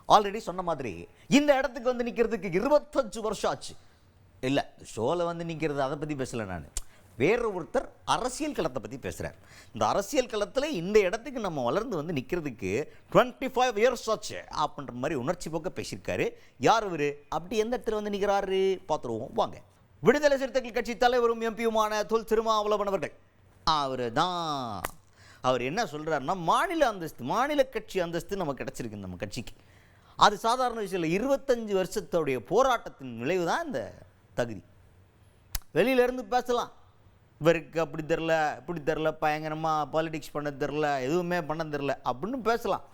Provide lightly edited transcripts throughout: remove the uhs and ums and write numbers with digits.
Already சொன்ன மாதிரி இந்த இடத்துக்கு வந்து நிற்கிறதுக்கு 25 வருஷம் ஆச்சு. இல்லை, ஷோவில் வந்து நிற்கிறது அதை பற்றி பேசலை நான். வேறு ஒருத்தர் அரசியல் களத்தை பற்றி பேசுகிறார். இந்த அரசியல் களத்தில் இந்த இடத்துக்கு நம்ம வளர்ந்து வந்து நிற்கிறதுக்கு 25 இயர்ஸ் ஆச்சு அப்படின்ற மாதிரி உணர்ச்சி போக்க பேசியிருக்காரு. யார் இவர், அப்படி எந்த இடத்துல வந்து நிற்கிறாரு பார்த்துருவோம் வாங்க. விடுதலை சிறுத்தைகள் கட்சி தலைவரும் எம்பியுமான தொல் திருமாவளவன் அவர்கள். அவர் என்ன சொல்கிறாருன்னா, மாநில அந்தஸ்து, மாநில கட்சி அந்தஸ்து நமக்கு கிடச்சிருக்கு நம்ம கட்சிக்கு. அது சாதாரண விஷயம் இல்லை. 25 வருஷத்துடைய போராட்டத்தின் விளைவு தான் இந்த தகுதி. வெளியிலேருந்து பேசலாம், இவருக்கு அப்படி தெரில இப்படி தெரில, பயங்கரமாக பாலிடிக்ஸ் பண்ண தெரில, எதுவுமே பண்ண தெரில அப்படின்னு பேசலாம்.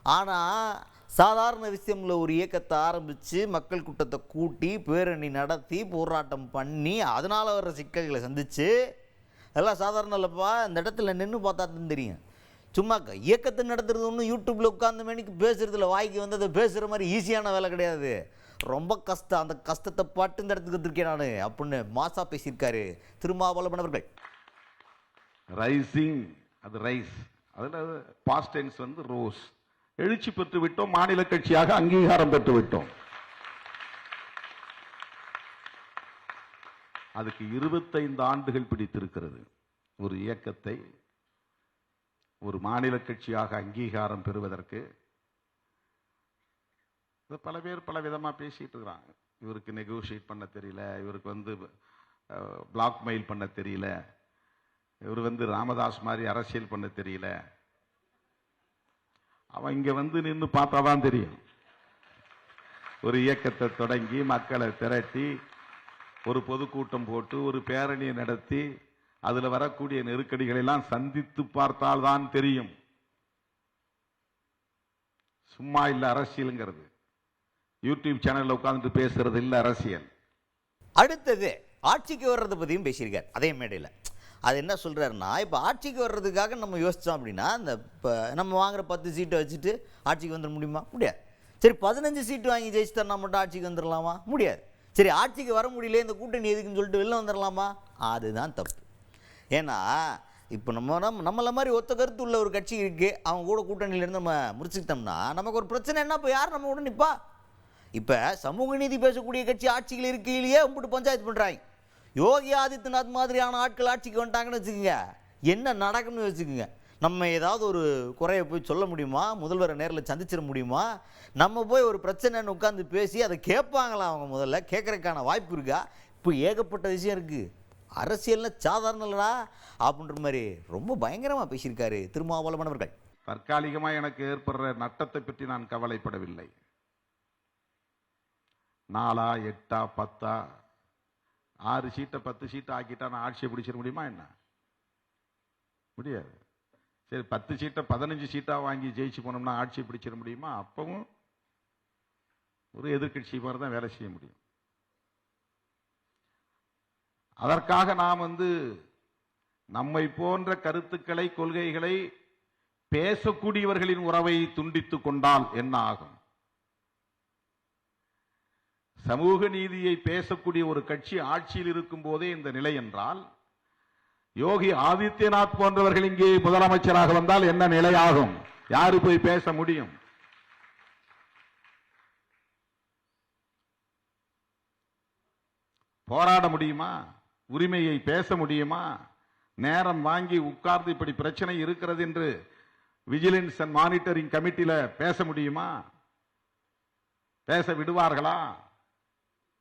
ஆனால் சாதாரண விஷயம்ல ஒரு இயக்கத்தை ஆரம்பித்து மக்கள் கூட்டத்தை கூட்டி பேரணி நடத்தி போராட்டம் பண்ணி அதனால் வர்ற சிக்கல்களை சந்தித்து, அதெல்லாம் சாதாரண இல்லைப்பா. இந்த இடத்துல நின்று பார்த்தா தான் தெரியும். சும்மா இயக்கத்தை நடத்துறது ஒன்றும் யூடியூப்பில் உட்கார்ந்த மணிக்கு பேசுறதுல வாய்க்கு வந்து அதை பேசுகிற மாதிரி ஈஸியான வேலை கிடையாது. ரொம்ப கஷ்டம். அந்த கஷ்டத்தை பாட்டு இந்த இடத்துக்கு வந்திருக்கேன் நான் அப்படின்னு மாசா பேசியிருக்காரு திருமாவளவன் அவர்கள். ரைசிங், அது ரைஸ், அதில் பாஸ்ட் டென்ஸ் வந்து ரோஸ். எழுச்சி பெற்று விட்டோம், மாநில கட்சியாக அங்கீகாரம் பெற்று விட்டோம். அதுக்கு 25 ஆண்டுகள் பிடித்திருக்கிறது. ஒரு இயக்கத்தை ஒரு மாநில கட்சியாக அங்கீகாரம் பெறுவதற்கு பல பேர் பல விதமாக பேசிட்டு இருக்கிறாங்க. இவருக்கு நெகோசியேட் பண்ண தெரியல, இவருக்கு வந்து பிளாக்மெயில் பண்ண தெரியல, இவர் வந்து ராமதாஸ் மாதிரி அரசியல் பண்ண தெரியல. அவன் இங்க வந்து நின்று பார்த்தாதான் தெரியும். ஒரு இயக்கத்தை தொடங்கி மக்களை திரட்டி ஒரு பொதுக்கூட்டம் போட்டு ஒரு பேரணியை நடத்தி அதுல வரக்கூடிய நெருக்கடிகளை எல்லாம் சந்தித்து பார்த்தால்தான் தெரியும். சும்மா இல்ல அரசியலுங்கிறது. யூடியூப் சேனல்ல உட்கார்ந்து பேசுறது இல்ல அரசியல். அடுத்தது ஆட்சிக்கு வர்றதை பற்றியும் பேசியிருக்கார் அதே மேடையில். அது என்ன சொல்கிறாருன்னா, இப்போ ஆட்சிக்கு வர்றதுக்காக நம்ம யோசித்தோம் அப்படின்னா, இந்த இப்போ நம்ம வாங்குற 10 சீட்டை வச்சுட்டு ஆட்சிக்கு வந்துட முடியுமா? முடியாது. சரி, 15 சீட்டு வாங்கி ஜெயிச்சு தரனா மட்டும் ஆட்சிக்கு வந்துடலாமா? முடியாது. சரி, ஆட்சிக்கு வர முடியல, இந்த கூட்டணி எதுக்குன்னு சொல்லிட்டு வெளில வந்துடலாமா? அதுதான் தப்பு. ஏன்னா இப்போ நம்மளை மாதிரி ஒத்த கருத்து உள்ள ஒரு கட்சி இருக்குது, அவங்க கூட கூட்டணியிலேருந்து நம்ம முடிச்சுக்கிட்டோம்னா நமக்கு ஒரு பிரச்சனை என்ன? இப்போ யார் நம்ம கூட நிற்பா? இப்போ சமூக நீதி பேசக்கூடிய கட்சி ஆட்சிகள் இருக்கையிலேயே உங்கள்கிட்ட பஞ்சாயத்து பண்ணுறாங்க. யோகி ஆதித்யநாத் மாதிரியான ஆட்கள் ஆட்சிக்கு வந்துட்டாங்கன்னு வச்சுக்கோங்க, என்ன நடக்கும்னு வச்சுக்கோங்க. நம்ம ஏதாவது ஒரு குறையை போய் சொல்ல முடியுமா? முதல்வரை நேரில் சந்திச்சிட முடியுமா? நம்ம போய் ஒரு பிரச்சனைன்னு உட்காந்து பேசி அதை கேட்பாங்களா? அவங்க முதல்ல கேட்கறதுக்கான வாய்ப்பு இருக்கா? இப்போ ஏகப்பட்ட விஷயம் இருக்குது. அரசியல்ல சாதாரண இல்லடா அப்படின்ற மாதிரி ரொம்ப பயங்கரமாக பேசியிருக்காரு திருமாவளவன் அவர்கள். தற்காலிகமாக எனக்கு ஏற்படுற நட்டத்தை பற்றி நான் கவலைப்படவில்லை. 4, 8, 10, 6 சீட்டை 10 சீட்டை ஆக்கிட்டா நான் ஆட்சியை பிடிச்சிட முடியுமா? என்ன முடியாது. சரி, 10 சீட்டை 15 சீட்டா வாங்கி ஜெயிச்சு போனோம்னா ஆட்சியை பிடிச்சிட முடியுமா? அப்பவும் ஒரு எதிர்கட்சி மாதிரி தான் வேலை செய்ய முடியும். அதற்காக நாம் வந்து நம்மை போன்ற கருத்துக்களை, கொள்கைகளை பேசக்கூடியவர்களின் உறவை துண்டித்துக் கொண்டால் என்ன ஆகும்? சமூக நீதியை பேசக்கூடிய ஒரு கட்சி ஆட்சியில் இருக்கும் போதே இந்த நிலை என்றால், யோகி ஆதித்யநாத் போன்றவர்கள் இங்கே முதலமைச்சராக வந்தால் என்ன நிலை ஆகும்? யாரு போய் பேச முடியும்? போராட முடியுமா? உரிமையை பேச முடியுமா? நேரம் வாங்கி உட்கார்ந்து இப்படி பிரச்சனை இருக்கிறது என்று விஜிலன்ஸ் அண்ட் மானிட்டரிங் கமிட்டியில பேச முடியுமா? பேச விடுவார்களா?